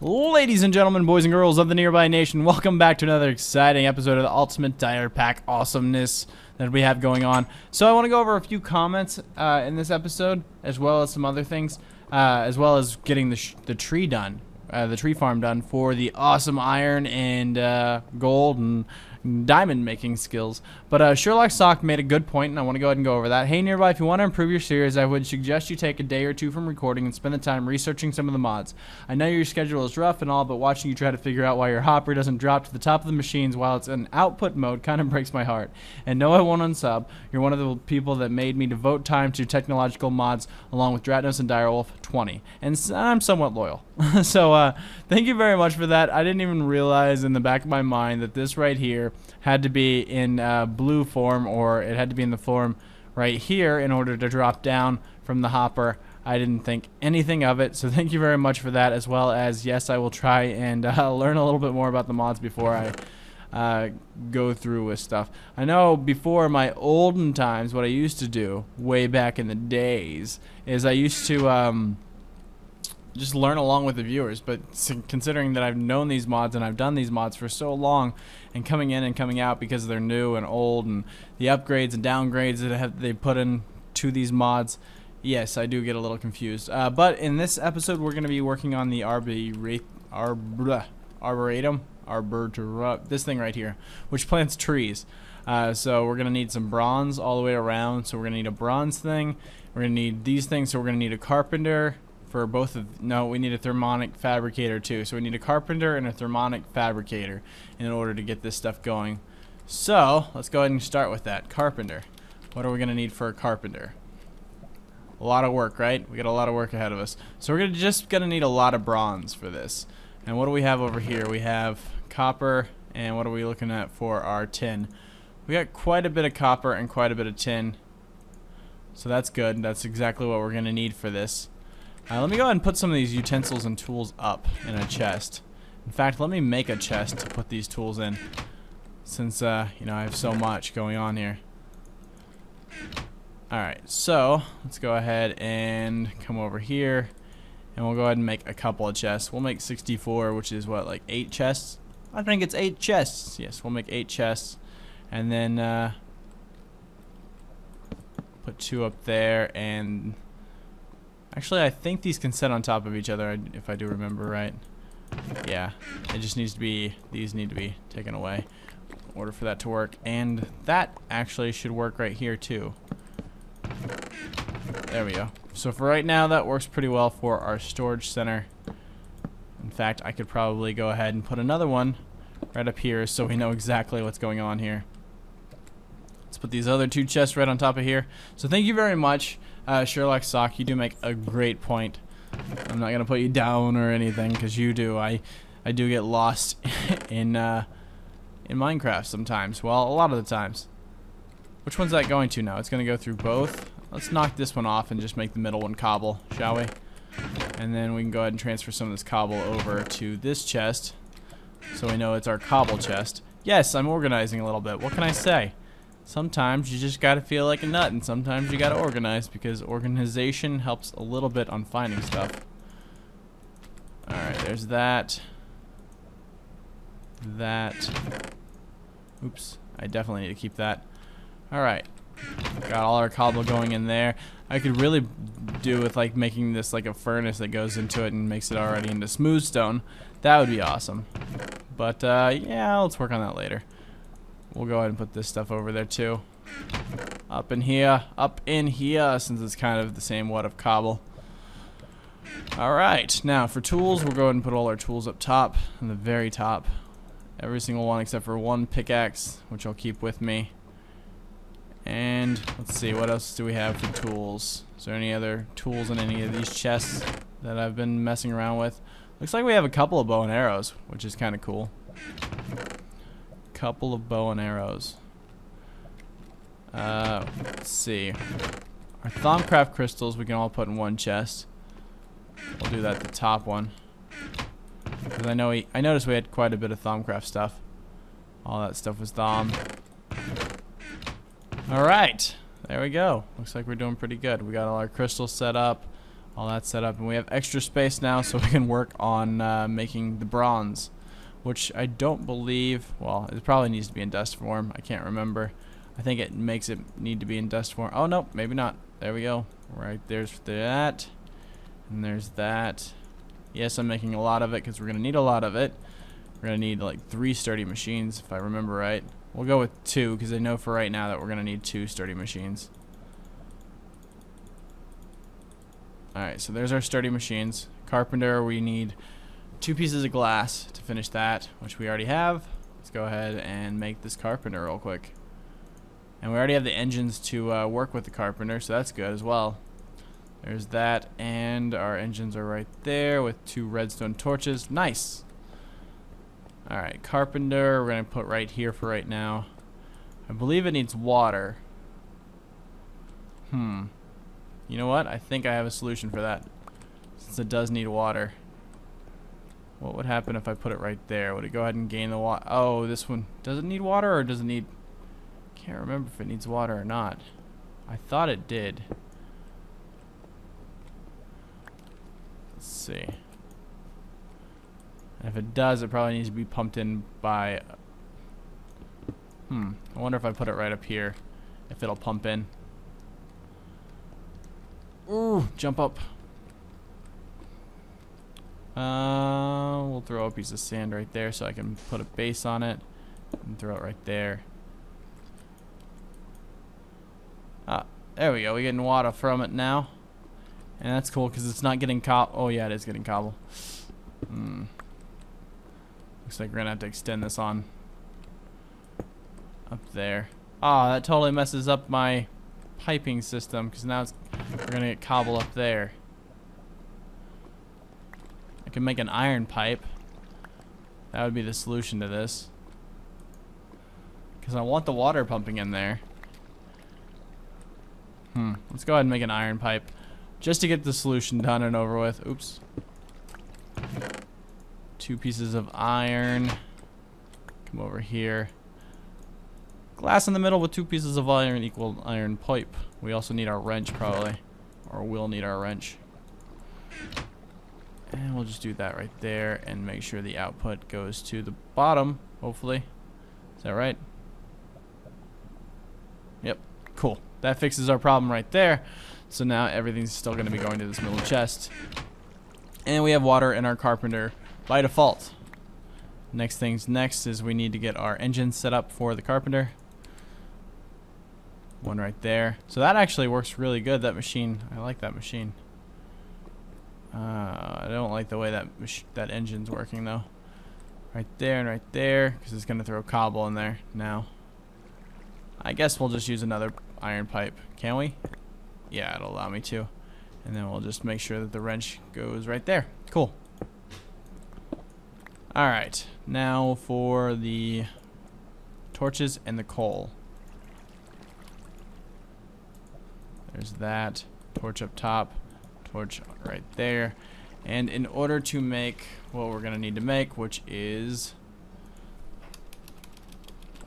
Ladies and gentlemen, boys and girls of the Nearby Nation, welcome back to another exciting episode of the Ultimate Dire Pack awesomeness that we have going on. So I want to go over a few comments in this episode, as well as some other things, as well as getting the tree done, the tree farm done for the awesome iron and gold and diamond making skills. But Sherlock Sock made a good point, and I want to go ahead and go over that. Hey Nearby, if you want to improve your series, I would suggest you take a day or two from recording and spend the time researching some of the mods. I know your schedule is rough and all, but watching you try to figure out why your hopper doesn't drop to the top of the machines while it's in output mode kind of breaks my heart. And no, I won't unsub. You're one of the people that made me devote time to technological mods along with Dratnos and Direwolf 20. And I'm somewhat loyal. So thank you very much for that. I didn't even realize in the back of my mind that this right here had to be in blue form, or it had to be in the form right here in order to drop down from the hopper. I didn't think anything of it, so thank you very much for that, as well as, yes, I will try and learn a little bit more about the mods before I go through with stuff. I know before my olden times, what I used to do way back in the days is I used to just learn along with the viewers, but considering that I've known these mods and I've done these mods for so long, and coming in and coming out because they're new and old, and the upgrades and downgrades that they put in to these mods, yes, I do get a little confused. But in this episode, we're going to be working on the arboratum, this thing right here, which plants trees. So we're going to need some bronze all the way around, so we're going to need a bronze thing, we're going to need these things, so we're going to need a carpenter, for both of, no, we need a thermonic fabricator too. So we need a carpenter and a thermonic fabricator in order to get this stuff going. So let's go ahead and start with that. Carpenter. What are we going to need for a carpenter? A lot of work, right? We got a lot of work ahead of us. So we're just going to need a lot of bronze for this. And what do we have over here? We have copper, and what are we looking at for our tin? We got quite a bit of copper and quite a bit of tin. So that's good. That's exactly what we're going to need for this. Let me go ahead and put some of these utensils and tools up in a chest. In fact, let me make a chest to put these tools in, since you know, I have so much going on here. Alright, so let's go ahead and come over here, and we'll go ahead and make a couple of chests. We'll make 64, which is what, like 8 chests? I think it's 8 chests. Yes, we'll make 8 chests, and then put 2 up there, and actually, I think these can sit on top of each other, if I do remember right. Yeah, it just needs to be, these need to be taken away in order for that to work. And that actually should work right here too. There we go. So for right now, that works pretty well for our storage center. In fact, I could probably go ahead and put another one right up here so we know exactly what's going on here. Let's put these other 2 chests right on top of here. So thank you very much, Sherlock Sock. You do make a great point. I'm not gonna put you down or anything, because you do. I do get lost in Minecraft sometimes. Well, a lot of the times. Which one's that going to now? It's gonna go through both. Let's knock this one off and just make the middle one cobble, shall we? And then we can go ahead and transfer some of this cobble over to this chest, so we know it's our cobble chest. Yes, I'm organizing a little bit. What can I say? Sometimes you just gotta feel like a nut, and sometimes you gotta organize, because organization helps a little bit on finding stuff. Alright, there's that. Oops, I definitely need to keep that. Alright, got all our cobble going in there. I could really do with like making this like a furnace that goes into it and makes it already into smooth stone. That would be awesome. But yeah, let's work on that later. We'll go ahead and put this stuff over there too. Up in here, since it's kind of the same what of cobble. Alright, now for tools, we'll go ahead and put all our tools up top, in the very top. Every single one except for one pickaxe, which I'll keep with me. And let's see, what else do we have for tools? Is there any other tools in any of these chests that I've been messing around with? Looks like we have a couple of bow and arrows, which is kind of cool. Couple of bow and arrows. Let's see. Our Thaumcraft crystals we can all put in one chest. We'll do that, the top one, because I noticed we had quite a bit of Thaumcraft stuff. All that stuff was Thaum. All right, there we go. Looks like we're doing pretty good. We got all our crystals set up. all that set up, and we have extra space now, so we can work on making the bronze, which I don't believe. Well, it probably needs to be in dust form. I can't remember. I think it makes it need to be in dust form. Oh no, maybe not. There we go. Right, there's that, and there's that. Yes, I'm making a lot of it because we're gonna need a lot of it. We're gonna need like 3 sturdy machines, if I remember right. We'll go with 2 because I know for right now that we're gonna need 2 sturdy machines. Alright, so there's our sturdy machines. Carpenter, we need 2 pieces of glass to finish that, which we already have. Let's go ahead and make this carpenter real quick. And we already have the engines to work with the carpenter, so that's good as well. There's that, and our engines are right there with 2 redstone torches. Nice! Alright, carpenter, we're going to put right here for right now. I believe it needs water. You know what? I think I have a solution for that. Since it does need water. What would happen if I put it right there? Would it go ahead and gain the water? Oh, this one. Does it need water or does it need... Can't remember if it needs water or not. I thought it did. Let's see. And if it does, it probably needs to be pumped in by... I wonder if I put it right up here, if it'll pump in. Ooh, jump up. We'll throw a piece of sand right there so I can put a base on it and throw it right there. There we go. We're getting water from it now. And that's cool because it's not getting oh yeah, it is getting cobble. Looks like we're gonna have to extend this on up there. Ah, that totally messes up my piping system because now we're gonna get cobble up there. I can make an iron pipe. That would be the solution to this. Because I want the water pumping in there. Let's go ahead and make an iron pipe. Just to get the solution done and over with. Oops. 2 pieces of iron. Come over here. Glass in the middle with 2 pieces of iron equal iron pipe. We also need our wrench probably. Or we'll need our wrench. And we'll just do that right there and make sure the output goes to the bottom, hopefully. Is that right? Yep. Cool. That fixes our problem right there. So now everything's still going to be going to this middle chest. And we have water in our carpenter by default. Next is we need to get our engine set up for the carpenter. One right there. So that actually works really good, that machine. I like that machine. I don't like the way that engine's working though. Right there and right there, because it's going to throw cobble in there now. I guess we'll just use another iron pipe. Can we? Yeah, it'll allow me to. And then we'll just make sure that the wrench goes right there. Cool. Alright, now for the torches and the coal. There's that. Torch up top. Torch right there. And in order to make what we're going to need to make, which is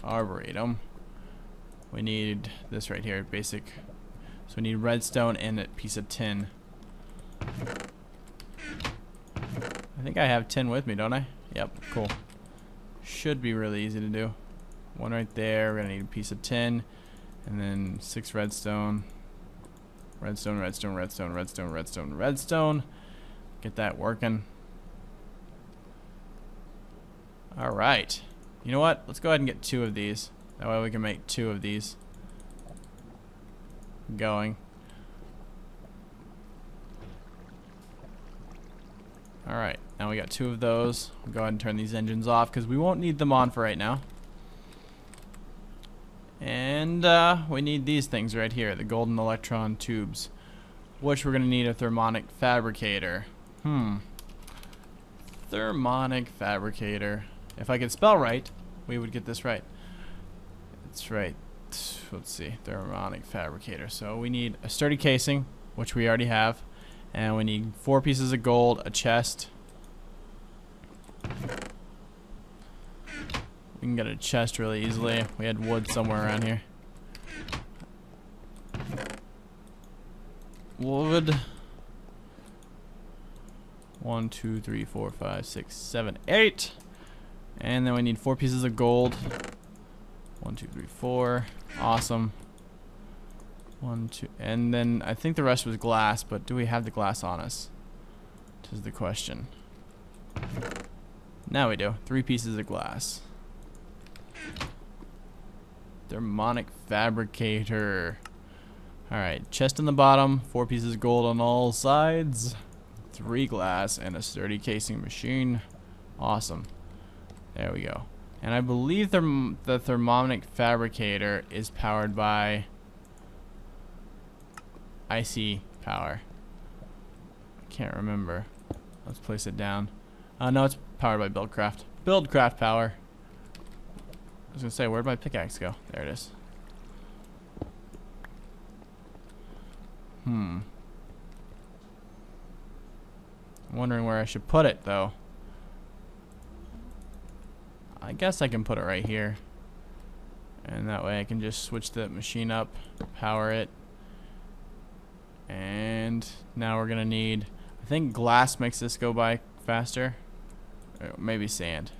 arboratum, we need this right here, basic. So we need redstone and a piece of tin. I think I have tin with me, don't I? Yep, cool. Should be really easy to do. One right there. We're going to need a piece of tin. And then 6 redstone. Redstone, redstone, redstone, redstone, redstone, redstone. Get that working. Alright. You know what? Let's go ahead and get 2 of these. That way we can make 2 of these going. Alright, now we got 2 of those. We'll go ahead and turn these engines off because we won't need them on for right now. And we need these things right here, the golden electron tubes, which we're going to need a thermonic fabricator. Thermonic fabricator. If I could spell right, we would get this right. That's right. Let's see. Thermonic fabricator. So we need a sturdy casing, which we already have. And we need 4 pieces of gold, a chest. We can get a chest really easily. We had wood somewhere around here. Wood. 1, 2, 3, 4, 5, 6, 7, 8. And then we need 4 pieces of gold. 1, 2, 3, 4. Awesome. 1, 2, and then I think the rest was glass, but do we have the glass on us? Is the question. Now we do. 3 pieces of glass. Thermonic fabricator. Alright, chest on the bottom, 4 pieces of gold on all sides, 3 glass, and a sturdy casing machine. Awesome. There we go. And I believe the thermonic fabricator is powered by IC power. I can't remember. Let's place it down. No, it's powered by Buildcraft. Buildcraft power. I was gonna say, where'd my pickaxe go? There it is. I'm wondering where I should put it, though. I guess I can put it right here. And that way I can just switch the machine up, power it. And now we're gonna need, I think glass makes this go by faster. Or maybe sand.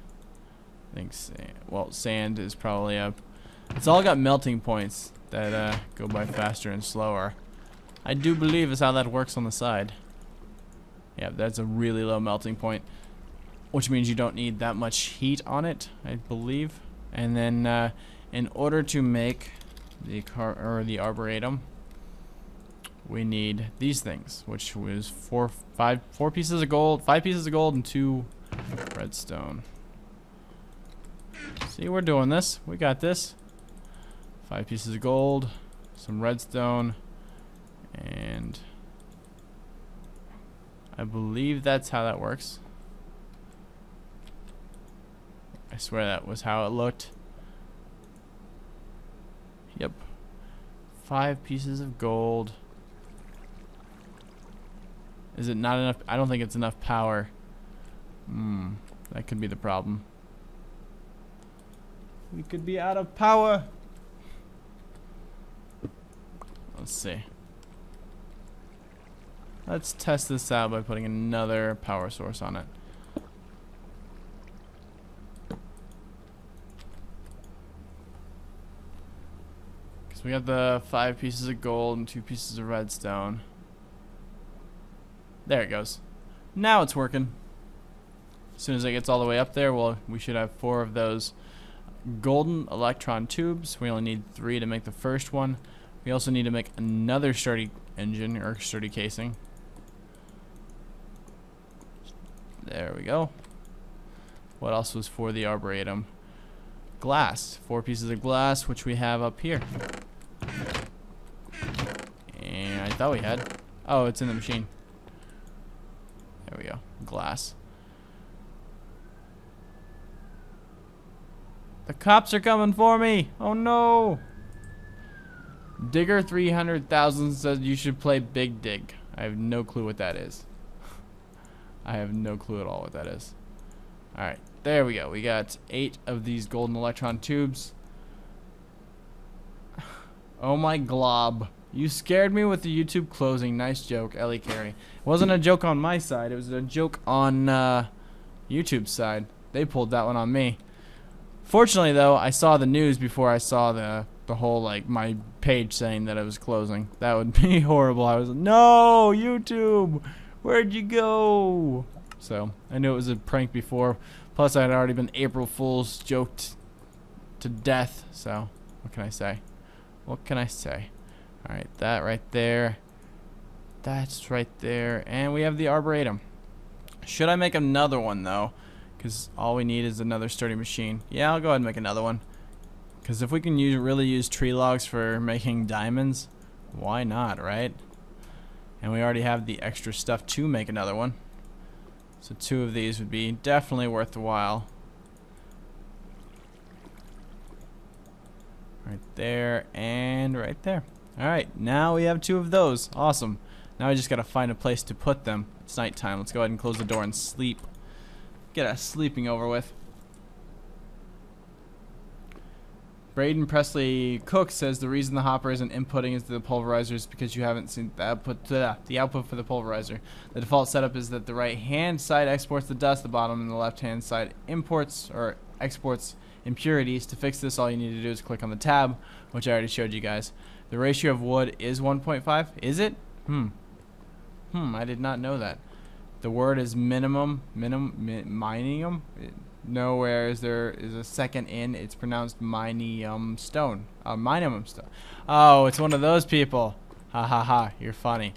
I think sand. Well, sand is probably a, it's all got melting points that go by faster and slower. I do believe is how that works on the side. Yeah, that's a really low melting point, which means you don't need that much heat on it, I believe. And then in order to make the arboratum, we need these things, which was 4 pieces of gold, 5 pieces of gold, and 2 redstone. See, we're doing this. We got this. 5 pieces of gold, some redstone, and I believe that's how that works. I swear that was how it looked. Yep. 5 pieces of gold. Is it not enough? I don't think it's enough power. That could be the problem. We could be out of power. Let's see. Let's test this out by putting another power source on it. Because we got the 5 pieces of gold and 2 pieces of redstone. There it goes. Now it's working. As soon as it gets all the way up there, well, we should have 4 of those golden electron tubes. We only need 3 to make the first one. We also need to make another sturdy engine or sturdy casing. There we go. What else was for the arboratum? Glass. 4 pieces of glass, which we have up here. And I thought we had. Oh, it's in the machine. There we go. Glass. The cops are coming for me. Oh no. Digger 300,000 says you should play Big Dig. I have no clue what that is. I have no clue at all what that is. Alright, there we go. We got 8 of these golden electron tubes. Oh my glob. You scared me with the YouTube closing. Nice joke, Ellie Carey. It wasn't a joke on my side. It was a joke on YouTube's side. They pulled that one on me. Fortunately, though, I saw the news before I saw the whole, like, my page saying that it was closing. That would be horrible. I was like, no, YouTube, where'd you go? So, I knew it was a prank before. Plus, I had already been April Fool's joked to death. So, what can I say? What can I say? Alright, that right there. That's right there. And we have the arboratum. Should I make another one, though? Because all we need is another sturdy machine. Yeah, I'll go ahead and make another one. Because if we can really use tree logs for making diamonds, why not, right? And we already have the extra stuff to make another one. So 2 of these would be definitely worth the while. Right there and right there. Alright, now we have 2 of those. Awesome. Now I just gotta find a place to put them. It's nighttime. Let's go ahead and close the door and sleep. Get our sleeping over with. Braden Presley Cook says the reason the hopper isn't inputting into the pulverizer is because you haven't seen the output for the pulverizer. The default setup is that the right hand side exports the dust, the bottom and the left hand side imports or exports impurities. To fix this, all you need to do is click on the tab, which I already showed you guys. The ratio of wood is 1.5. Is it? I did not know that. The word is minimum. Nowhere is there is a second in. It's pronounced minium stone. Minimum stone. Oh, it's one of those people. Ha ha ha. You're funny.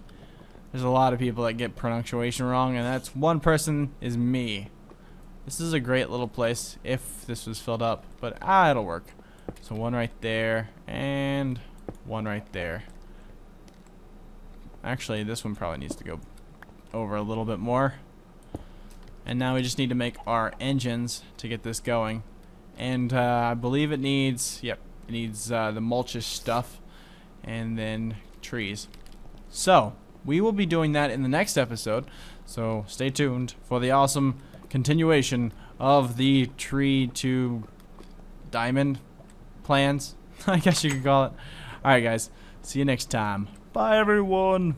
There's a lot of people that get pronunciation wrong, and that's one person is me. This is a great little place if this was filled up, but it'll work. So one right there and one right there. Actually, this one probably needs to go over a little bit more. And now we just need to make our engines to get this going. And I believe it needs, it needs the mulchish stuff and then trees. So we will be doing that in the next episode. So stay tuned for the awesome continuation of the tree to diamond plans, I guess you could call it. Alright guys, see you next time. Bye everyone.